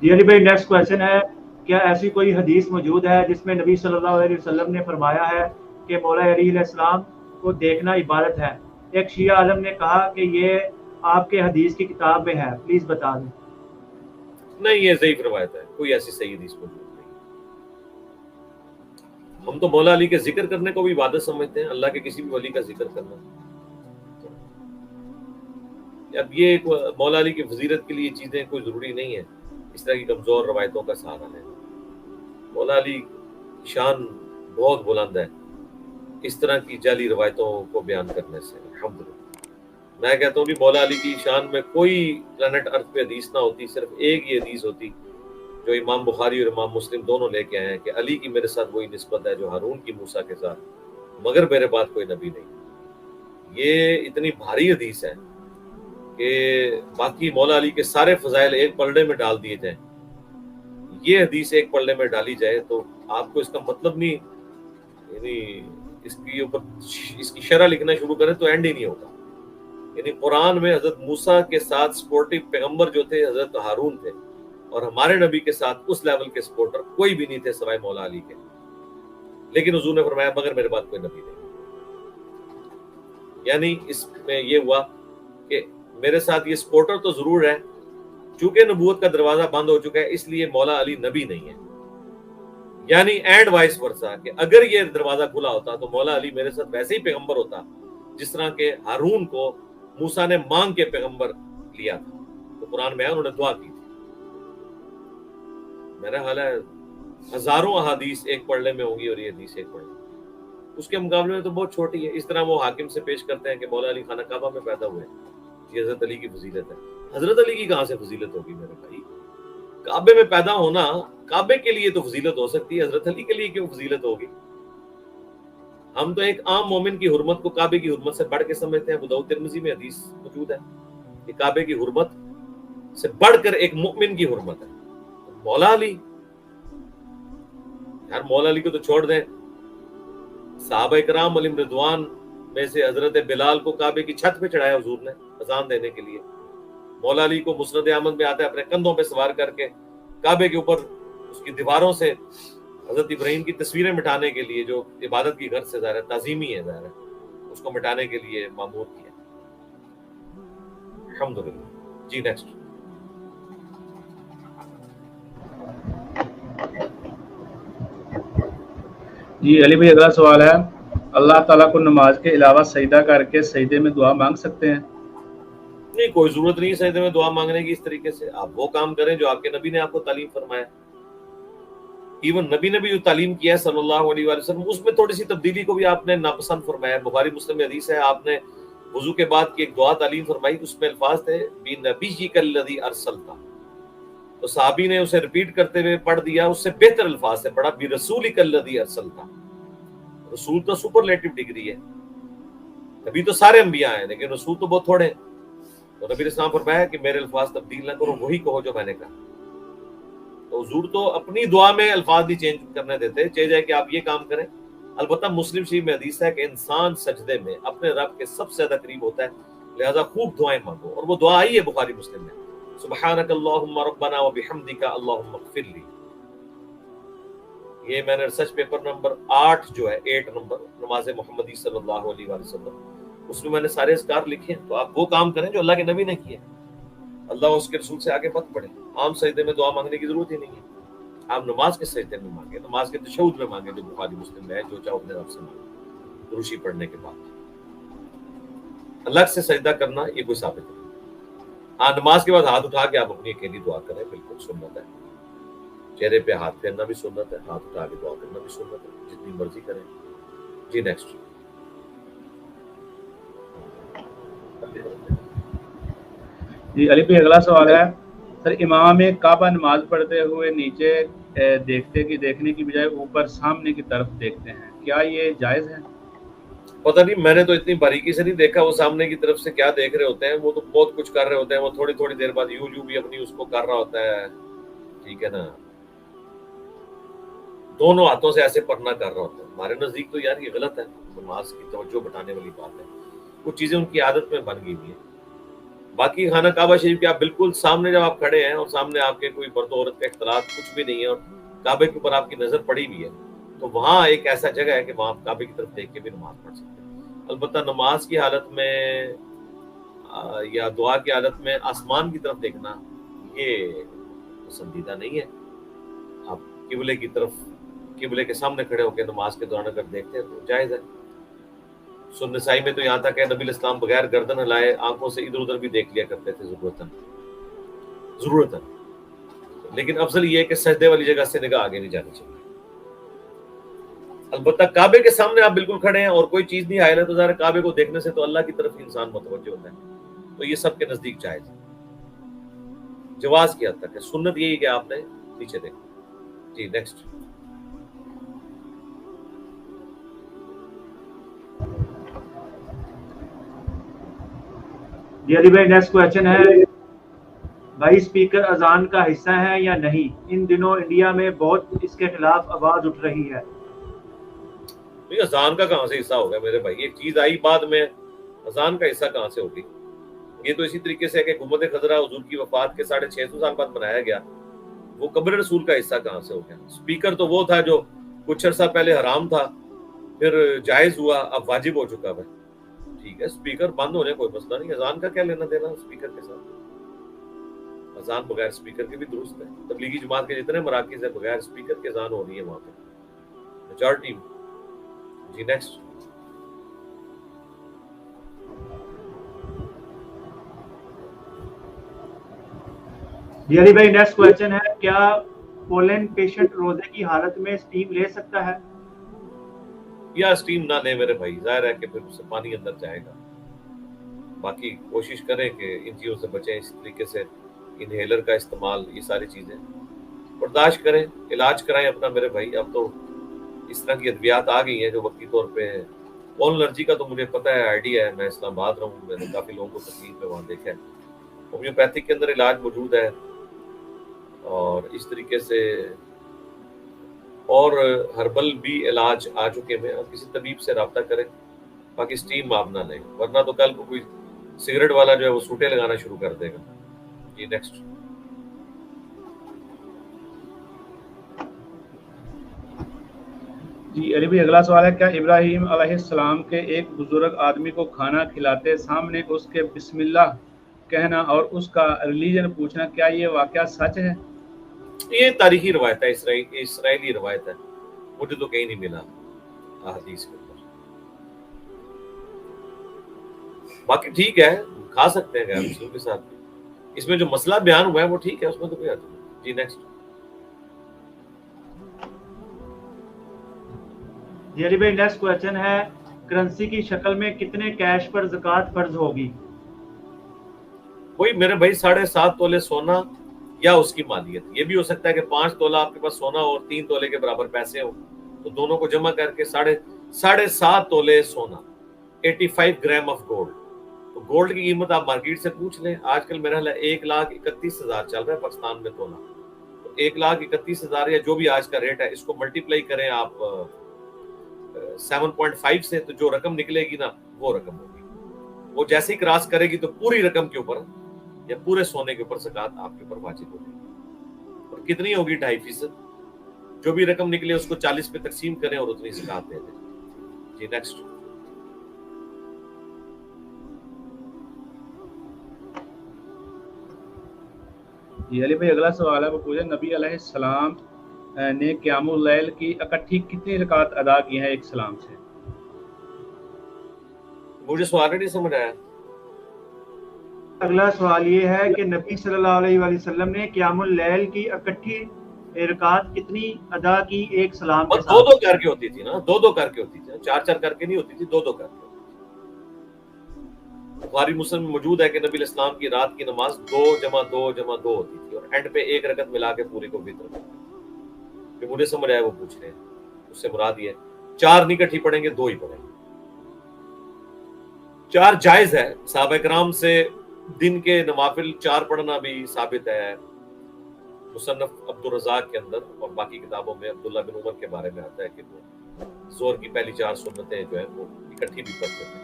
جی علی بھائی next question ہے، کیا ایسی کوئی حدیث موجود ہے جس میں نبی صلی اللہ علیہ وسلم نے فرمایا ہے کہ مولا علی علیہ السلام کو دیکھنا عبادت ہے؟ ایک شیعہ عالم نے کہا کہ یہ آپ کے حدیث کی کتاب میں ہے، پلیز بتا دیں۔ نہیں، یہ ضعیف روایت ہے، کوئی ایسی صحیح حدیث موجود نہیں۔ ہم تو مولا علی کے ذکر کرنے کو بھی عبادت سمجھتے ہیں، اللہ کے کسی بھی ولی کا ذکر کرنا۔ اب یہ مولا علی کی فضیلت کے لیے چیزیں کوئی ضروری نہیں ہے اس طرح کی کمزور روایتوں کا سہارا لینا۔ مولا علی کی شان بہت بلند ہے اس طرح کی جعلی روایتوں کو بیان کرنے سے۔ الحمدللہ میں کہتا ہوں کہ مولا علی کی شان میں کوئی پلانٹ ارتھ پہ حدیث نہ ہوتی، صرف ایک یہ حدیث ہوتی جو امام بخاری اور امام مسلم دونوں لے کے آئے ہیں کہ علی کی میرے ساتھ وہی نسبت ہے جو ہارون کی موسیٰ کے ساتھ، مگر میرے بعد کوئی نبی نہیں۔ یہ اتنی بھاری حدیث ہے کہ باقی مولا علی کے سارے فضائل ایک پلڑے میں ڈال دیے جائیں، یہ حدیث ایک پلڑے میں ڈالی جائے تو آپ کو اس کا مطلب نہیں، یعنی اس کی اوپر اس کی شرح لکھنا شروع کریں تو اینڈ ہی نہیں ہوگا۔ یعنی قرآن میں حضرت موسیٰ کے ساتھ سپورٹو پیغمبر جو تھے حضرت ہارون تھے، اور ہمارے نبی کے ساتھ اس لیول کے سپورٹر کوئی بھی نہیں تھے سوائے مولا علی کے، لیکن حضور نے فرمایا مگر میرے بعد کوئی نبی نہیں۔ یعنی اس میں یہ ہوا کہ میرے ساتھ یہ سپورٹر تو ضرور ہے، چونکہ نبوت کا دروازہ بند ہو چکا ہے اس لیے مولا علی نبی نہیں ہے۔ یعنی اینڈ وائس ورسا کہ اگر یہ دروازہ کھلا ہوتا تو مولا علی میرے ساتھ ویسے ہی پیغمبر ہوتا جس طرح کہ ہارون کو موسیٰ نے مانگ کے پیغمبر لیا تھا، تو قرآن میں ہے انہوں نے دعا کی تھی۔ میرا خیال ہے ہزاروں احادیث ایک پڑھنے میں ہوں گی اور یہ حدیث ایک پڑھنے میں، اس کے مقابلے میں تو بہت چھوٹی ہے۔ اس طرح وہ حاکم سے پیش کرتے ہیں کہ مولا علی خانہ کعبہ میں پیدا ہوئے، یہ حضرت علی کی فضیلت ہے۔ حضرت علی کی کہاں سے فضیلت ہوگی میرے بھائی؟ کعبے میں پیدا ہونا کعبے کے لیے تو فضیلت ہو سکتی ہے، حضرت علی کے لیے کیوں فضیلت ہوگی؟ ہم تو ایک عام مومن کی حرمت کو کعبے کی حرمت سے بڑھ کے سمجھتے ہیں۔ ابو داؤد ترمذی میں حدیث موجود ہے کہ کعبے کی حرمت سے بڑھ کر ایک مومن کی حرمت ہے۔ مولا علی، یار مولا علی کو تو چھوڑ دیں، صحابہ کرام علیہم رضوان میں سے حضرت بلال کو کعبے کی چھت پہ چڑھایا حضور نے اذان دینے کے لیے۔ مولا علی کو مسند احمد میں آتا ہے اپنے کندھوں پہ سوار کر کے کعبے کے اوپر اس کی دیواروں سے حضرت ابراہیم کی تصویریں مٹانے کے لیے، جو عبادت کی غرض سے ظاہر ہے، تعظیمی ہے ظاہر ہے، اس کو مٹانے کے لیے مامور کیا۔ الحمدللہ۔ جی نیکسٹ۔ جی علی بھائی اگلا سوال ہے، اللہ تعالیٰ کو نماز کے علاوہ سجدہ کر کے سجدے میں دعا مانگ سکتے ہیں؟ نہیں، کوئی ضرورت نہیں سجدے میں دعا مانگنے کی۔ اس طریقے سے آپ وہ کام کریں جو آپ کے نبی نے آپ کو تعلیم فرمایا۔ ایون نبی نے بھی جو تعلیم کیا ہے صلی اللہ علیہ وآلہ وسلم، اس میں تھوڑی سی تبدیلی کو بھی آپ نے ناپسند فرمایا۔ بخاری مسلم میں حدیث ہے، آپ نے وضو کے بعد کی ایک دعا تعلیم فرمائی، اس میں الفاظ تھے بِنَبِيِّكَ الَّذِي أَرْسَلْتَ، تو صحابی نے اسے ریپیٹ کرتے ہوئے پڑھ دیا، اس سے بہتر الفاظ سے پڑھا بِرَسُولِكَ الَّذِي أَرْسَلْتَ۔ رسول تو سپرلیٹو ڈگری ہے، نبی تو سارے انبیاء ہیں لیکن رسول تو بہت تھوڑے ہیں۔ تو نبی اسلام فرمایا کہ میرے الفاظ تبدیل نہ کرو، وہی کہو جو میں نے کہا۔ تو حضور تو اپنی دعا میں الفاظ نہیں چینج کرنے دیتے، چاہے جائے کہ آپ یہ کام کریں۔ البتہ مسلم شریف میں حدیث ہے کہ انسان سجدے میں اپنے رب کے سب سے زیادہ قریب ہوتا ہے، لہذا خوب دعائیں مانگو، اور وہ دعا آئی ہے بخاری مسلم میں، سبحانک اللہم ربنا وبحمدک اللہم اغفر لی۔ یہ میں نے ریسرچ پیپر نمبر 8 جو ہے 8 نمبر نماز محمدی صلی اللہ علیہ وآلہ وسلم، اس میں نے سارے اذکار لکھے ہیں۔ تو آپ وہ کام کریں جو اللہ کے نبی نے کیے، اللہ اور اس کے رسول سے آگے مت بڑھیں۔ عام سجدے میں دعا مانگنے کی ضرورت ہی نہیں ہے، آپ نماز کے سجدے میں مانگیں، نماز کے تشہد میں مانگیں جو بخاری مسلم میں ہے، جو چاہو اپنے رب سے مانگیں دروشی پڑھنے کے بعد۔ الگ سے سجدہ کرنا یہ کوئی ثابت نہیں۔ ہاں نماز کے بعد ہاتھ اٹھا کے آپ اپنی اکیلی دعا کریں، بالکل سنت ہے۔ چہرے پہ ہاتھ پھیرنا بھی سنت ہے، ہاتھ اٹھا کے دعا کرنا بھی سنت ہے، جتنی مرضی کریں۔ جی نیکسٹ۔ جی علی بھائی اگلا سوال ہے، سر امام کعبہ نماز پڑھتے ہوئے نیچے دیکھنے کی بجائے اوپر سامنے کی طرف دیکھتے ہیں، کیا یہ جائز ہے؟ پتہ نہیں، میں نے تو اتنی باریکی سے نہیں دیکھا وہ سامنے کی طرف سے کیا دیکھ رہے ہوتے ہیں، وہ تو بہت کچھ کر رہے ہوتے ہیں، وہ تھوڑی تھوڑی دیر بعد یوں بھی اپنی اس کو کر رہا ہوتا ہے، ٹھیک ہے نا، دونوں ہاتھوں سے ایسے پڑھنا کر رہا ہوتا ہے۔ ہمارے نزدیک تو یار یہ غلط ہے، نماز کی توجہ بٹانے والی بات ہے، کچھ چیزیں ان کی عادت میں بن گئی ہوئی ہیں۔ باقی خانہ کعبہ شریف کے آپ بالکل سامنے جب آپ کھڑے ہیں اور سامنے آپ کے کوئی مرد و عورت کا اختلاط کچھ بھی نہیں ہے اور کعبے کے اوپر آپ کی نظر پڑی بھی ہے تو وہاں ایک ایسا جگہ ہے کہ وہاں آپ کعبے کی طرف دیکھ کے بھی نماز پڑھ سکتے ہیں. البتہ نماز کی حالت میں یا دعا کی حالت میں آسمان کی طرف دیکھنا یہ پسندیدہ نہیں ہے. آپ قبلے کی طرف قبلے کے سامنے کھڑے ہو کے نماز کے دوران اگر دیکھتے ہیں تو جائز ہے. سنن نسائی میں تو یہاں تک ہے نبی اسلام بغیر گردن ہلائے آنکھوں سے ادھر ادھر بھی دیکھ لیا کرتے تھے ضرورتاً. لیکن افضل یہ ہے کہ سجدے والی جگہ سے نگاہ آگے نہیں جانی چاہیے. البتہ کعبے کے سامنے آپ بالکل کھڑے ہیں اور کوئی چیز نہیں حائل ہے تو ظاہر کعبے کو دیکھنے سے تو اللہ کی طرف انسان متوجہ ہوتا ہے. تو یہ سب کے نزدیک جائز ہے. جواز کی حد تک ہے. سنت یہی کہ آپ نے نیچے دیکھا. جی نیکسٹ. جی علی بھائی نیکسٹ کوشچن ہے بھائی اسپیکر اذان کا حصہ ہے یا نہیں؟ ان دنوں انڈیا میں بہت اس کے خلاف آواز اٹھ رہی ہے. اذان کا کہاں سے حصہ ہوگا میرے بھائی؟ ایک چیز آئی بعد میں, اذان کا حصہ کہاں سے ہوگی؟ یہ تو اسی طریقے سے ہے کہ حکومت خضرہ حضور کی وفات کے 650 سال بعد بنایا گیا, وہ قبر رسول کا حصہ کہاں سے ہو گیا؟ اسپیکر تو وہ تھا جو کچھ عرصہ پہلے حرام تھا, پھر جائز ہوا, اب واجب ہو چکا ہے. ٹھیک ہے, اسپیکر بند ہونے کوئی مسئلہ نہیں. اذان کا کیا لینا دینا اسپیکر کے ساتھ؟ اذان بغیر اسپیکر کے بھی درست ہے. تبلیغی جماعت کے جتنے مراکز ہیں بغیر اسپیکر کے اذان ہو رہی ہے وہاں پہ میجورٹی. جی نیکسٹ. جی علی بھائی نیکسٹ کوشچن ہے کیا پولن پیشنٹ روزے کی حالت میں اسٹیم لے سکتا ہے؟ یا اسٹیم نہ لے میرے بھائی, ظاہر ہے کہ پھر اس سے پانی اندر جائے گا. باقی کوشش کریں کہ ان چیزوں سے بچیں. اس طریقے سے انہیلر کا استعمال, یہ ساری چیزیں برداشت کریں, علاج کرائیں اپنا میرے بھائی. اب تو اس طرح کی ادویات آ گئی ہیں جو وقتی طور پہ, پولن الرجی کا تو مجھے پتہ ہے, آئیڈیا ہے, میں اسلام آباد رہا ہوں, میں نے کافی لوگوں کو تکلیف میں وہاں دیکھا ہے. ہومیوپیتھک کے اندر علاج موجود ہے اور اس طریقے سے اور ہربل بھی علاج آ چکے ہیں. اور کسی طبیب سے رابطہ کریں. باقی اسٹیم آپ نہ لیں ورنہ تو کل کو کوئی سگریٹ والا جو ہے وہ سوٹے لگانا شروع کر دے گا. جی نیکسٹ. جی علی بھائی اگلا سوال ہے کیا ابراہیم علیہ السلام کے ایک بزرگ آدمی کو کھانا کھلاتے سامنے اس کے بسم اللہ کہنا اور اس کا ریلیجن پوچھنا, کیا یہ واقعہ سچ ہے؟ یہ تاریخی روایت ہے, اسرائیلی روایت ہے, مجھے تو کہیں نہیں ملا حدیث کے اوپر. باقی ٹھیک ہے, کھا سکتے ہیں غیر مسلم کے ساتھ بھی. اس میں جو مسئلہ بیان ہوا ہے وہ ٹھیک ہے, اس میں تو کوئی حرج نہیں. جی نیکسٹ. جی علی بھائی نیکسٹ کوشچن ہے کرنسی کی شکل میں کتنے کیش پر زکوٰۃ فرض ہوگی؟ وہی میرے بھائی 7.5 تولے سونا یا اس کی مالیت. یہ بھی ہو سکتا ہے کہ 5 تولہ آپ کے پاس سونا اور 3 تولے کے برابر پیسے ہو, تو دونوں کو جمع کر کے 7.5 تولے سونا, 85 گرام آف گولڈ. تو گولڈ کی قیمت آپ مارکیٹ سے پوچھ لیں, آج کل میرا 1,31,000 چل رہا ہے پاکستان میں تولہ. تو 1,31,000 یا جو بھی آج کا ریٹ ہے, اس کو ملٹیپلائی کریں آپ 7.5 سے, تو جو رقم نکلے گی نا وہ رقم ہوگی. وہ جیسے ہی کراس کرے گی تو پوری رقم کے اوپر یا پورے سونے کے اوپر زکوٰۃ آپ کے اوپر واجب ہوگی. اور کتنی ہوگی؟ 2.5%. جو بھی رقم نکلے اس کو 40 پہ تقسیم کریں اور اتنی زکوٰۃ دے دیں. جی نیکسٹ. جی علی بھائی اگلا سوال ہے وہ پوچھے نبی علیہ السلام نے قیام اللیل کی اکٹھی کتنی رکعت ادا کی ہیں ایک سلام سے؟ مجھے سوال نہیں سمجھ آیا. اگلا سوال یہ ہے کہ نبی صلی اللہ علیہ وآلہ وسلم نے قیام اللیل کی اکٹھی رکعت کتنی ادا کی ایک سلام کے ساتھ؟ 2 کر کے ہوتی تھی نا, 2 کر کے ہوتی تھی, 4 کر کے نہیں ہوتی تھی, 2 کر کے ہوتی تھی. بخاری مسلم میں موجود ہے کہ نبی الاسلام کی رات کی نماز 2 جمع 2 جمع 2 ہوتی تھی, اور اینڈ پہ 1 رکعت ملا کے پوری کو وتر کرتے. کہ مجھے سمجھ آیا وہ پوچھ رہے ہیں, اس سے مراد یہ 4 نہیں کٹھی پڑھیں گے, 2 ہی پڑھیں گے. 4 جائز ہے. صحابہ کرام سے دن کے نوافل 4 پڑھنا بھی ثابت ہے. مصنف عبدالرزاق کے اندر اور باقی کتابوں میں عبداللہ بن عمر کے بارے میں آتا ہے کہ وہ ظہر کی پہلی 4 سنتیں جو ہیں وہ اکٹھی بھی پڑھتے تھے.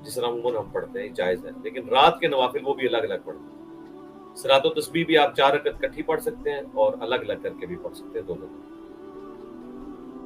جس طرح عموماً ہم پڑھتے ہیں جائز ہے، لیکن رات کے نوافل وہ بھی الگ الگ پڑھتے ہیں۔ صلاۃ و تسبیح بھی آپ 4 رکعت کٹھی پڑھ سکتے ہیں اور الگ الگ کر کے بھی پڑھ سکتے ہیں دونوں کو۔